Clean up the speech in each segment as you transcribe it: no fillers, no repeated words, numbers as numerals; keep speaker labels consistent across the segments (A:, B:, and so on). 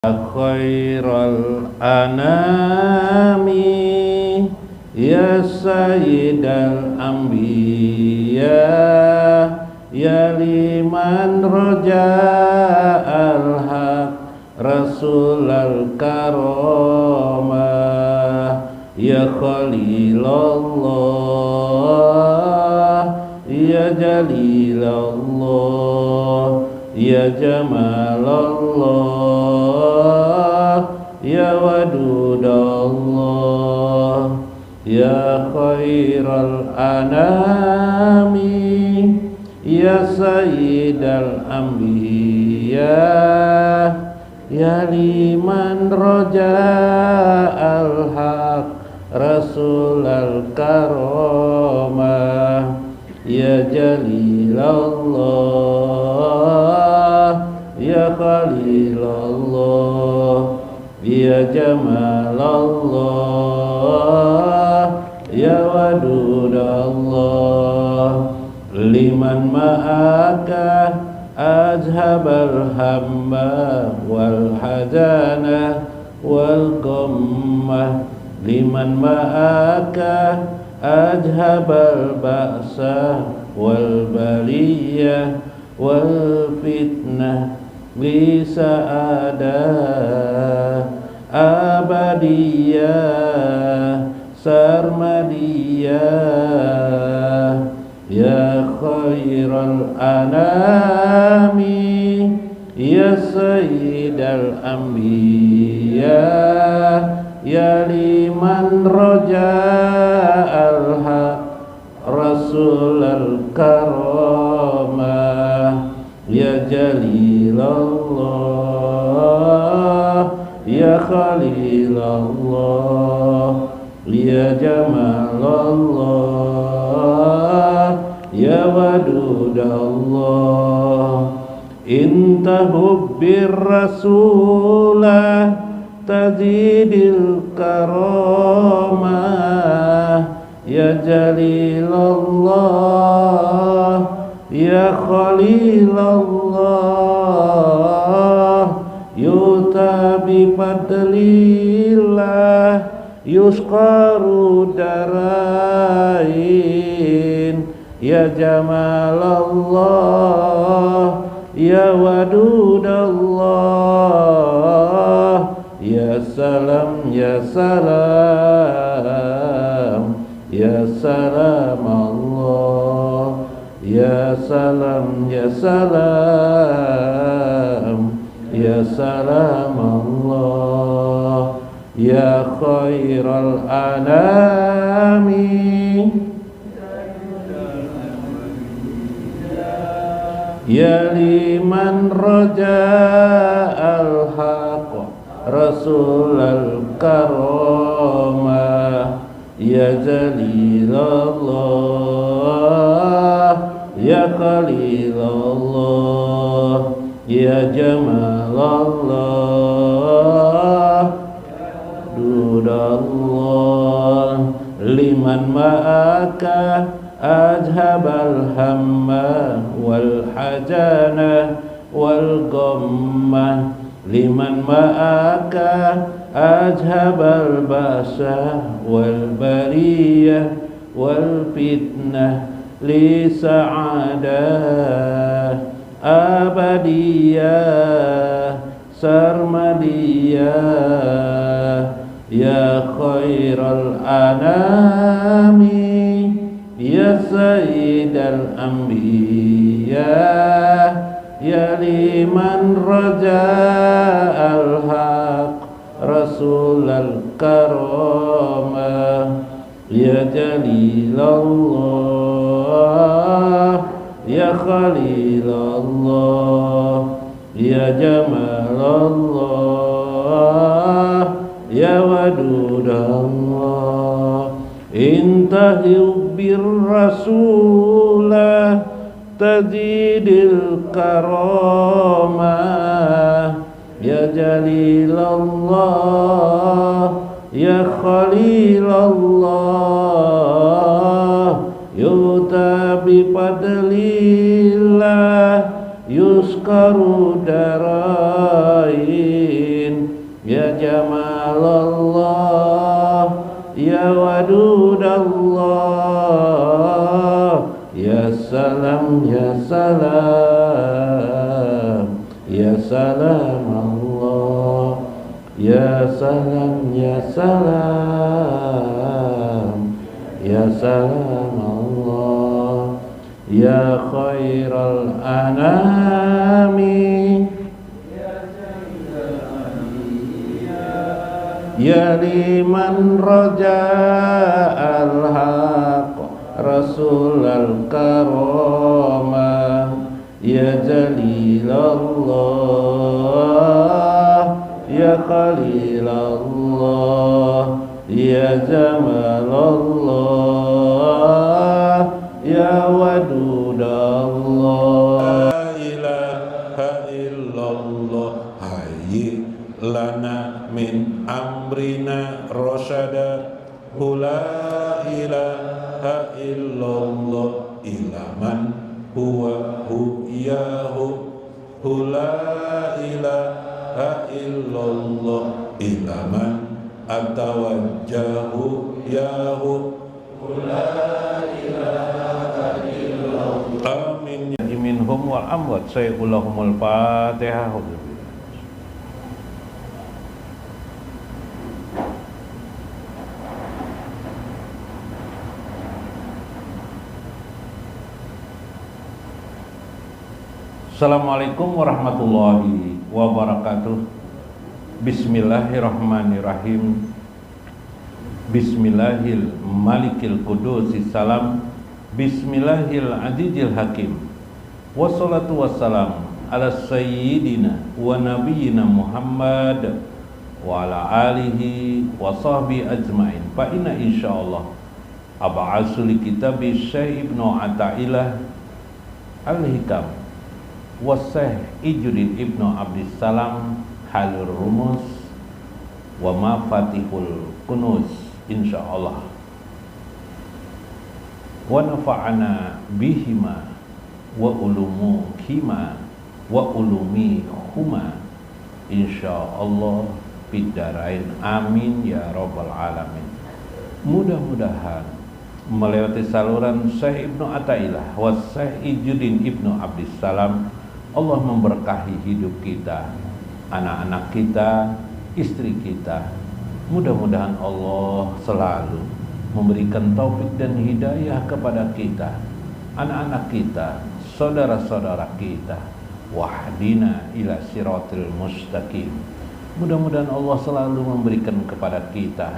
A: Khairal anami ya sayyidal anbiya ya liman roja'al haq rasulal karamah ya khalilallah ya jalilallah ya jamalallah ya wadudallah ya khairal anami ya sayyidal anbiya ya liman roja'al haq rasulal karamah ya jalilallah ya khalilallah ya jamalallah ya wadudallah liman ma'aka azhabal hamma wal hazana wal ghammah liman ma'aka azhabal ba'sa wal baliyah wal fitnah li sa'adah abadiyah sarmadiyah ya khairal anami ya sayyidal anbiya ya liman roja'al haq rasulal karamah ya jalilallah ya khalilallah ya jamalallah ya wadudallah intahu bir rasulah tazidil karamah ya jalilallah ya khalilallah yutabi fadlillah yusqaru darain ya jamalallah ya wadudallah ya salam ya salam ya salam Allah ya salam ya salam ya salam Allah ya khairal anami ya liman roja'al haq rasulal karamah ya jalilallah ya khalilallah ya jamalallah dudallah liman ma'aka azhabal hamma wal hazana wal ghammah liman ma'aka azhabal ba'sa wal bariyah wal fitnah li sa'adah abadiyah sarmadiyah ya khairal anami ya sayyidal anbiya ya liman roja'al haq rasulal karamah ya jalilallah ya khalilallah ya jamalallah ya wadudallah intahu bir rasulah tazidil karamah ya jalilallah ya khalilallah yutabi fadlillah yusqaru darain ya Jamalallah, ya Wadudallah, ya Salam, ya Salam, ya Salam Allah, ya Salam, ya Salam, ya Salam Allah, ya Khairal Anami, ya liman raja'al haq Rasul al-karamah, ya Jalilallah, ya Khalilallah, ya Jamalallah, ya Wadudallah. La ilaha illallah, hayyi lana min amrina rasyada, la ilaha illallah, ilaman huwa huyahu, la ilaha illallah, ilaman atawajjahu yahu, la ilaha illallah. Amin. Minhum wal amwat, sayyidullahumul fatihah. Assalamualaikum warahmatullahi wabarakatuh. Bismillahirrahmanirrahim. Bismillahil malikil qudusis salam. Bismillahil azizil hakim. Wassalatu wassalam ala sayyidina wa nabiyyina Muhammad wa ala alihi wa sahbihi ajma'in. Fa inna insyaallah ab'asul kitabi Syekh Ibnu Athaillah Al-Hikam Wasyekh Ijuddin Ibnu Abdissalam Halur Rumus wa Mafatihul Kunuz, insyaallah. Wa nafa'ana bihima wa ulumuhima wa ulumihuma, insyaallah bidarain, amin ya rabbal alamin. Mudah-mudahan melewati saluran Syekh Ibnu Athaillah wa Syekh Ijuddin Ibnu Abdissalam, Allah memberkahi hidup kita, anak-anak kita, istri kita. Mudah-mudahan Allah selalu memberikan taufik dan hidayah kepada kita, anak-anak kita, saudara-saudara kita. Wahdina ila siratil mustaqim. Mudah-mudahan Allah selalu memberikan kepada kita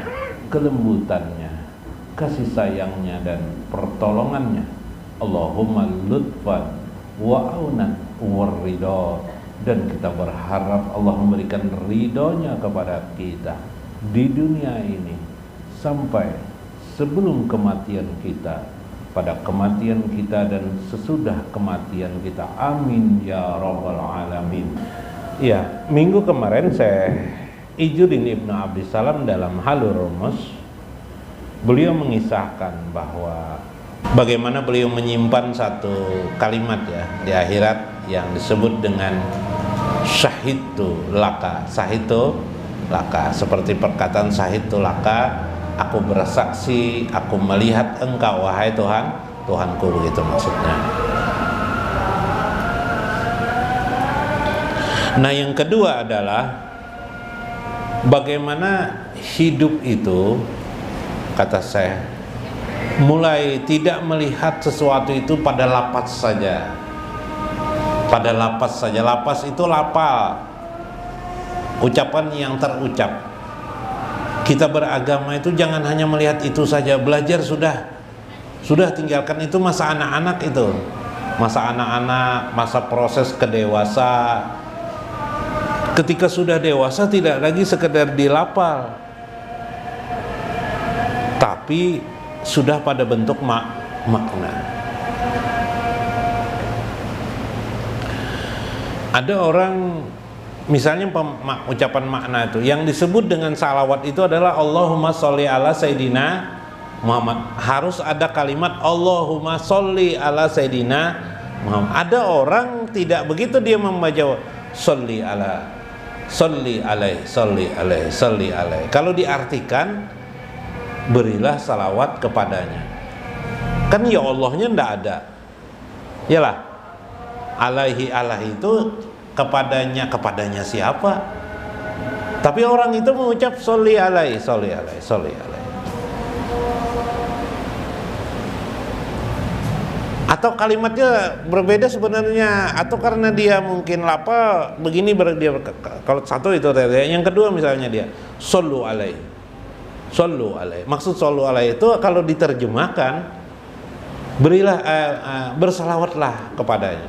A: kelembutannya, kasih sayangnya dan pertolongannya. Allahumma lutfan wa aunan warridha, dan kita berharap Allah memberikan ridhonya kepada kita di dunia ini sampai sebelum kematian kita, pada kematian kita dan sesudah kematian kita, amin ya rabbal alamin. Ya, minggu kemarin saya Ijuddin Ibnu Abdissalam dalam Halur Rumus, beliau mengisahkan bahwa bagaimana beliau menyimpan satu kalimat ya di akhirat yang disebut dengan syahidtu laka. Syahidtu laka, seperti perkataan syahidtu laka, aku bersaksi, aku melihat engkau wahai Tuhan, Tuhanku, begitu maksudnya. Nah, yang kedua adalah bagaimana hidup itu, kata saya, mulai tidak melihat sesuatu itu pada lapas saja. Pada lapas saja. Lapas itu lapal, ucapan yang terucap. Kita beragama itu jangan hanya melihat itu saja. Belajar sudah tinggalkan itu masa anak-anak itu. Masa anak-anak, masa proses kedewasa. Ketika sudah dewasa tidak lagi sekedar dilapal, tapi sudah pada bentuk makna. Ada orang misalnya ucapan makna itu yang disebut dengan salawat itu adalah Allahumma sholli ala Sayyidina Muhammad. Harus ada kalimat Allahumma sholli ala Sayyidina Muhammad. Ada orang tidak begitu, dia membaca sholli ala Sholli alaih, sholli alaih, sholli alaih. Kalau diartikan, berilah salawat kepadanya. Kan ya Allahnya ndak ada. Yalah. Alaihi alaihi itu kepadanya siapa? Tapi orang itu mengucap sholli alaih, sholli alaih, sholli alaih. Atau kalimatnya berbeda sebenarnya, atau karena dia mungkin lapar begini dia kalau satu itu, yang kedua misalnya dia shollu alaihi, shollu alaihi. Maksud shollu alaihi itu kalau diterjemahkan, berilah bersalawatlah kepadanya.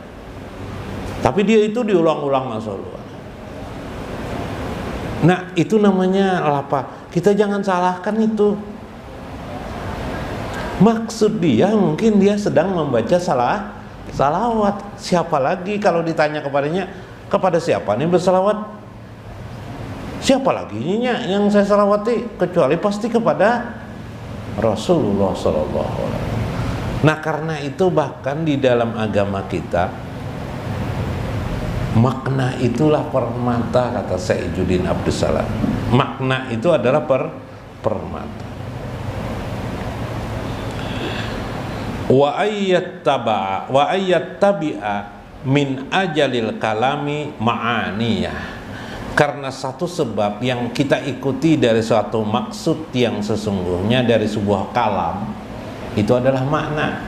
A: Tapi dia itu diulang-ulang shollu alaihi. Nah, itu namanya apa? Kita jangan salahkan itu. Maksud dia mungkin dia sedang membaca salawat. Siapa lagi kalau ditanya kepadanya, kepada siapa nih bersalawat? Siapa lagi yang saya salawati kecuali pasti kepada Rasulullah Sallallahu Alaihi Wasallam. Nah, karena itu bahkan di dalam agama kita, makna itulah permata, kata Saijuddin Abdus Salam. Makna itu adalah permata. Wa ayyattabi'a min ajalil kalami ma'aniyah. Karena satu sebab yang kita ikuti dari suatu maksud yang sesungguhnya dari sebuah kalam itu adalah makna.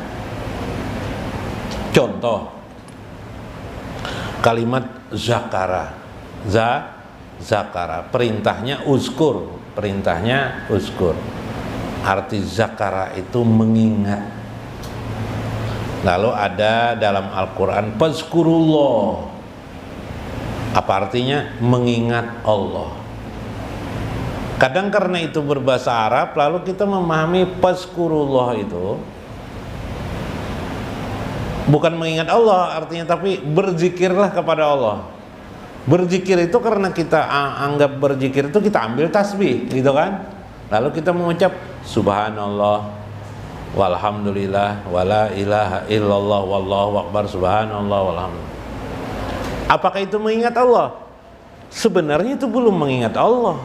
A: Contoh kalimat zakara, zakara, perintahnya uzkur, arti zakara itu mengingat. Lalu ada dalam Al-Quran fazkurullah, apa artinya? Mengingat Allah. Kadang karena itu berbahasa Arab, lalu kita memahami fazkurullah itu bukan mengingat Allah artinya, tapi berzikirlah kepada Allah. Berzikir itu karena kita anggap berzikir itu kita ambil tasbih, gitu kan? Lalu kita mengucap subhanallah, walhamdulillah, wala ilaha illallah, wallahu akbar, subhanallah, walhamdulillah. Apakah itu mengingat Allah? Sebenarnya itu belum mengingat Allah.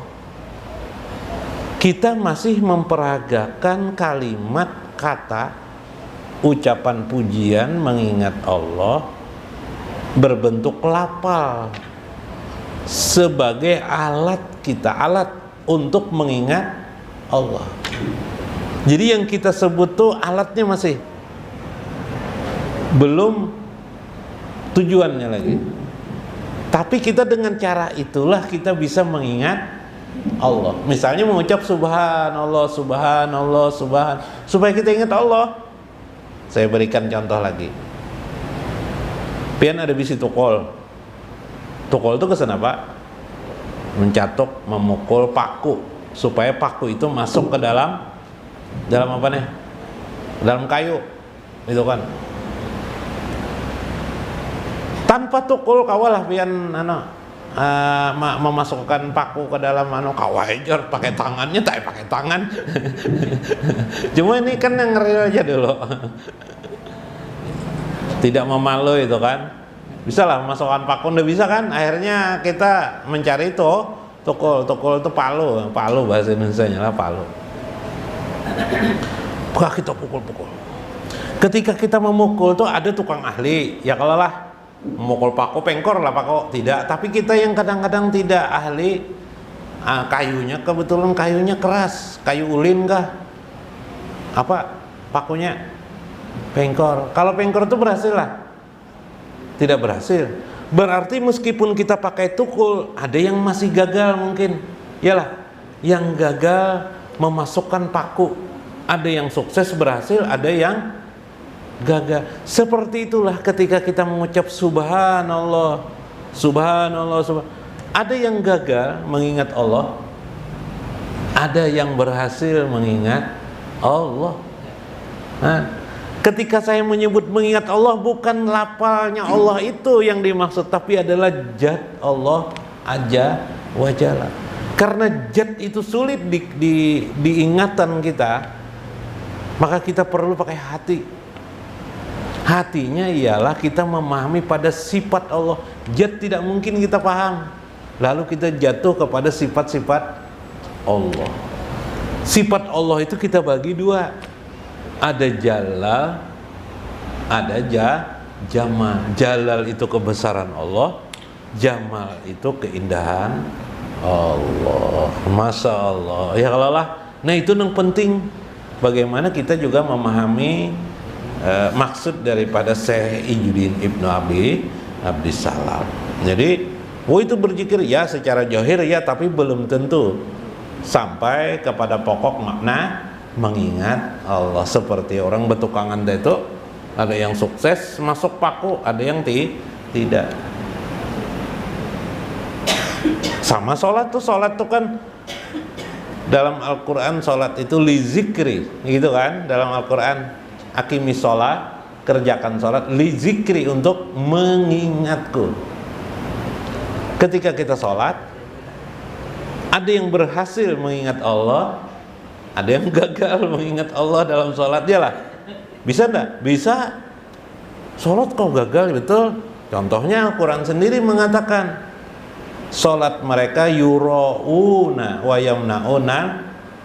A: Kita masih memperagakan kalimat, kata, ucapan pujian mengingat Allah berbentuk lafal sebagai alat kita, alat untuk mengingat Allah. Jadi yang kita sebut tuh alatnya masih belum tujuannya lagi. Tapi kita dengan cara itulah kita bisa mengingat Allah. Misalnya mengucap subhanallah, subhanallah, supaya kita ingat Allah. Saya berikan contoh lagi. Pian ada bisi tukul. Tukul itu kesan apa? Mencatuk, memukul paku supaya paku itu masuk ke dalam apa nih? Dalam kayu, itu kan. Tanpa tukul kawalah pian memasukkan paku ke dalam kawajar pakai tangannya, tak pakai tangan. Cuma ini kan yang real aja dulu. Tidak memalu itu kan. Bisa lah memasukkan paku, udah bisa kan. Akhirnya kita mencari itu tukul itu palu bahasa Indonesianya lah, palu. Bukan kita pukul. Ketika kita memukul tuh ada tukang ahli, ya kalau lah memukul paku pengkor lah paku tidak, tapi kita yang kadang-kadang tidak ahli, kayunya kebetulan kayunya keras, kayu ulin kah? Apa pakunya? Pengkor. Kalau pengkor itu berhasil lah? Tidak berhasil. Berarti meskipun kita pakai tukul, ada yang masih gagal mungkin. Yalah, yang gagal memasukkan paku. Ada yang sukses berhasil, ada yang gagal. Seperti itulah ketika kita mengucap subhanallah, subhanallah, ada yang gagal mengingat Allah, ada yang berhasil mengingat Allah. Nah, ketika saya menyebut mengingat Allah, bukan lafalnya Allah itu yang dimaksud, tapi adalah zat Allah aja wajalla. Karena zat itu sulit diingatan kita, maka kita perlu pakai hati. Hatinya ialah kita memahami pada sifat Allah. Zat tidak mungkin kita paham. lalu kita jatuh kepada sifat-sifat Allah. Sifat Allah itu kita bagi dua, ada jalal, ada jamal. Jalal itu kebesaran Allah, jamal itu keindahan Allah. Masya Allah, ya Allah lah. Nah itu yang penting, bagaimana kita juga memahami maksud daripada Syekh Izzuddin Ibnu Abdissalam. Jadi itu berzikir ya secara zahir ya, tapi belum tentu sampai kepada pokok makna mengingat Allah. Seperti orang betukangan itu, ada yang sukses masuk paku, ada yang tidak. Sama sholat tuh kan dalam Al-Quran, sholat itu li zikri, gitu kan, dalam Al-Quran akimi sholat, kerjakan sholat li zikri, untuk mengingatku. Ketika kita sholat, ada yang berhasil mengingat Allah, ada yang gagal mengingat Allah dalam sholatnya lah. Bisa enggak? Bisa. Sholat kok gagal, betul. Contohnya Al-Quran sendiri mengatakan sholat mereka yura'una wa yamna'una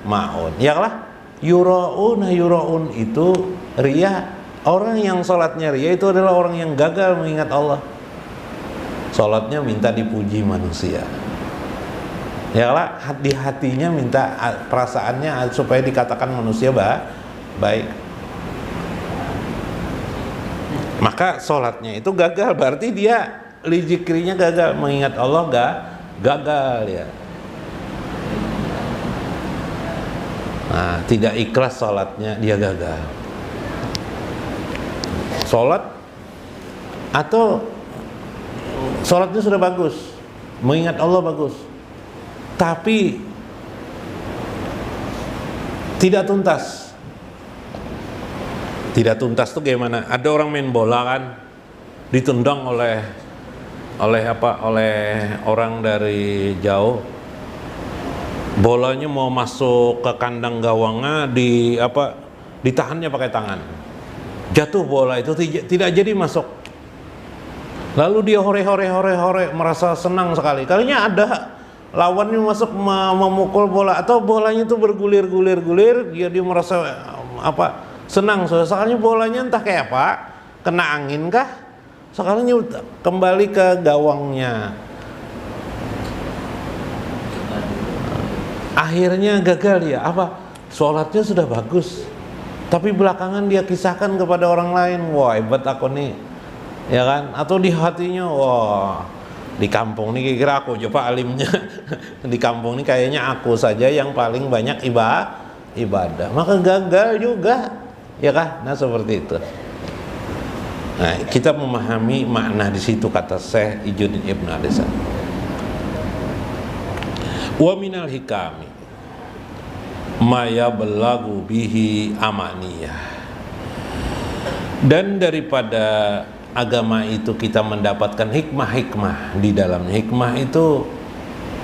A: ma'un. Ya lah, yura'un itu riya. Orang yang sholatnya riya itu adalah orang yang gagal mengingat Allah. Sholatnya minta dipuji manusia, ya lah, di hatinya minta, perasaannya supaya dikatakan manusia baik. Maka sholatnya itu gagal, berarti dia li zikrinya gagal, mengingat Allah gagal ya. Nah, tidak ikhlas sholatnya, dia gagal. Sholat atau sholatnya sudah bagus, mengingat Allah bagus, tapi tidak tuntas. Tidak tuntas tuh gimana? Ada orang main bola kan, ditendang oleh orang dari jauh. Bolanya mau masuk ke kandang gawangnya, ditahannya pakai tangan. Jatuh bola itu tidak jadi masuk. Lalu dia hore, merasa senang sekali. Kalinya ada lawannya masuk memukul bola, atau bolanya itu bergulir, dia merasa senang. Soalnya bolanya entah kayak apa, kena angin kah, sekalinya kembali ke gawangnya. Akhirnya gagal dia. Sholatnya sudah bagus, tapi belakangan dia kisahkan kepada orang lain, wah hebat aku nih, ya kan? Atau di hatinya, wah di kampung nih kira aku coba alimnya di kampung nih kayaknya aku saja yang paling banyak ibadah, maka gagal juga, ya kan? Nah seperti itu. Nah kita memahami makna di situ, kata Syekh Izzuddin Ibnu Abdissalam. Wa minal hikami maya belagu bihi amaniyah. Dan daripada agama itu kita mendapatkan hikmah-hikmah di dalamnya. Hikmah itu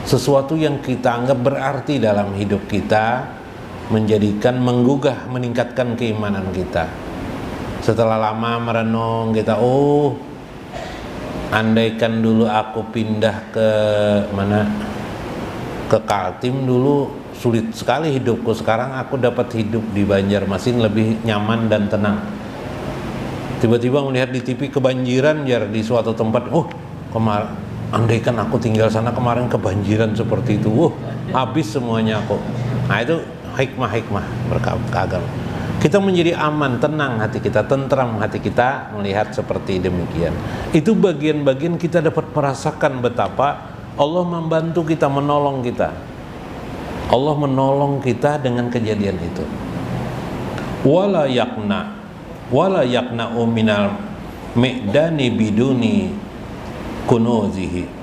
A: sesuatu yang kita anggap berarti dalam hidup kita, menjadikan, menggugah, meningkatkan keimanan kita. Setelah lama merenung kita, andaikan dulu aku pindah ke mana, ke Kaltim dulu sulit sekali hidupku, sekarang aku dapat hidup di Banjarmasin lebih nyaman dan tenang. Tiba-tiba melihat di TV kebanjiran di suatu tempat, andaikan aku tinggal sana kemarin kebanjiran seperti itu, habis semuanya aku. Nah itu hikmah beragam. Kita menjadi aman, tenang hati kita, tentram hati kita melihat seperti demikian. Itu bagian-bagian kita dapat merasakan betapa Allah membantu kita, menolong kita. Allah menolong kita dengan kejadian itu. Wala yakna'u minal mi'dani biduni kunuzihi.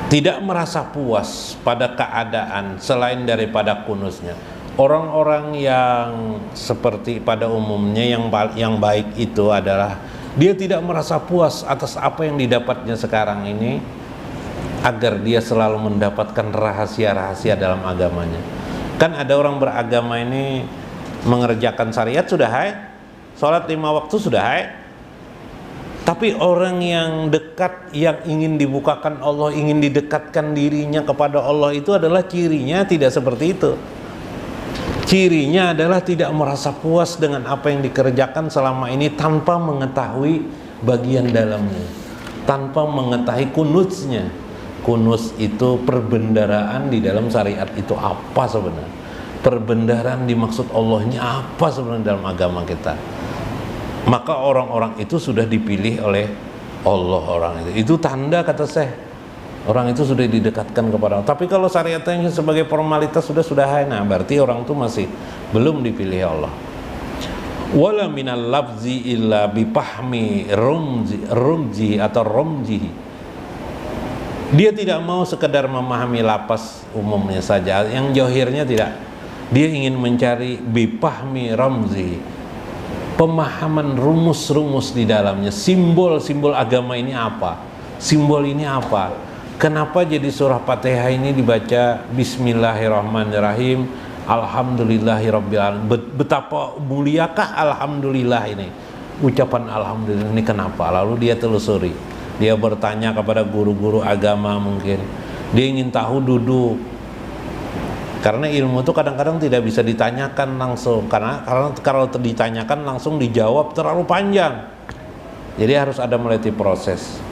A: Tidak merasa puas pada keadaan selain daripada kunuznya. Orang-orang yang seperti pada umumnya yang baik itu adalah dia tidak merasa puas atas apa yang didapatnya sekarang ini, agar dia selalu mendapatkan rahasia-rahasia dalam agamanya. Kan ada orang beragama ini mengerjakan syariat sudah hai, sholat 5 waktu sudah hai, Tapi orang yang dekat, yang ingin dibukakan Allah, ingin didekatkan dirinya kepada Allah, itu adalah cirinya tidak seperti itu. Cirinya adalah tidak merasa puas dengan apa yang dikerjakan selama ini tanpa mengetahui bagian dalamnya, tanpa mengetahui kunuznya. Kunuz itu perbendaharaan di dalam syariat itu apa sebenarnya? Perbendaharaan dimaksud Allahnya apa sebenarnya dalam agama kita? Maka orang-orang itu sudah dipilih oleh Allah. Orang itu tanda, kata Syekh, orang itu sudah didekatkan kepada Allah. Tapi kalau syariatnya sebagai formalitas sudah nah berarti orang itu masih belum dipilih Allah. Wala minal lafzi illa bipahmi rumji atau romji. Dia tidak mau sekedar memahami lapas umumnya saja, yang johirnya tidak. Dia ingin mencari bipahmi ramzi, pemahaman rumus-rumus di dalamnya. Simbol-simbol agama ini apa? Simbol ini apa? Kenapa jadi surah Fatihah ini dibaca Bismillahirrahmanirrahim, Alhamdulillahirabbil alamin? Betapa muliakah alhamdulillah ini? Ucapan alhamdulillah ini kenapa? Lalu dia telusuri. Dia bertanya kepada guru-guru agama mungkin. Dia ingin tahu duduk. Karena ilmu itu kadang-kadang tidak bisa ditanyakan langsung, karena kalau ditanyakan langsung dijawab terlalu panjang. Jadi harus ada melewati proses.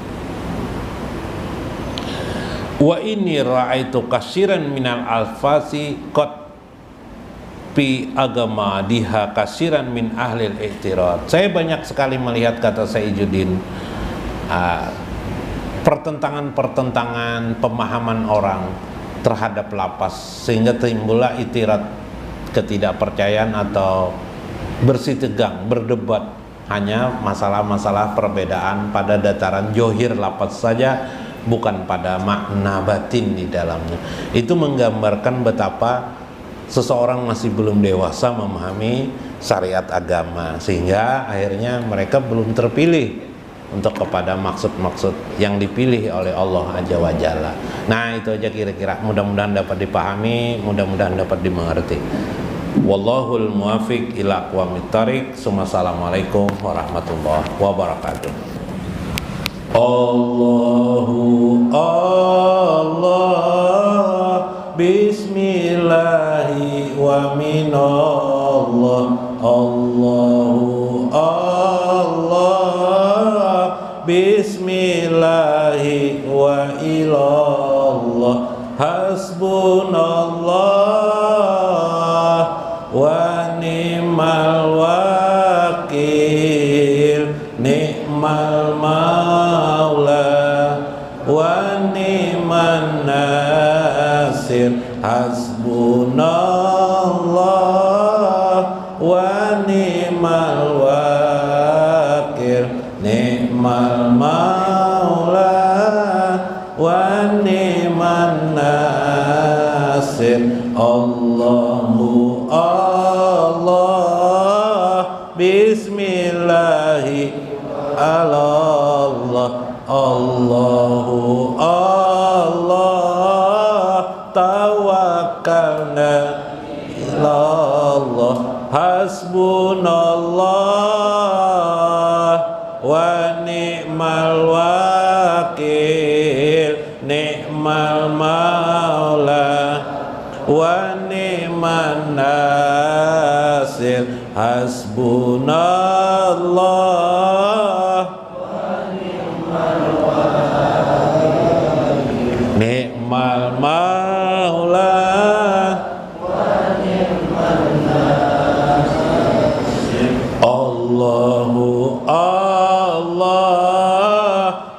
A: Wa inni ra'aitu katsiran minal alfasi qad fi agama diha katsiran min ahlil i'tirad. Saya banyak sekali melihat, kata Saijuddin, pertentangan-pertentangan pemahaman orang terhadap lapas, sehingga timbullah itirat, ketidakpercayaan atau bersitegang, berdebat hanya masalah-masalah perbedaan pada dataran johir lapas saja, bukan pada makna batin di dalamnya. Itu menggambarkan betapa seseorang masih belum dewasa memahami syariat agama, sehingga akhirnya mereka belum terpilih untuk kepada maksud-maksud yang dipilih oleh Allah Azza wa Jalla. Nah, itu aja kira-kira. Mudah-mudahan dapat dipahami, mudah-mudahan dapat dimengerti. Wallahul muwafiq ila aqwamit thariq. Assalamualaikum warahmatullahi wabarakatuh. Allahu Allah, bismillahi wa minallah. Allahu Allah, bismillahi wa ilallah. Hasbunallah wa ni'mal wakil, ni'mal maula wa ni'man nasir. Hasbunallah wa ni'mal wakil, ni'mal maula wa ni'man nasir. Allahu Allah, bismillahi Allah. Allahu Allah, tawakkalna ilallah. Hasbunallah wa ni'mal wakil, ni'mal maula wa ni'man nasir. Hasbunallah wa ni'mal wakil, ni'mal maula wa ni'man nasir. Allahu Allah,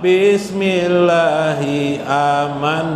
A: bismillahi aman.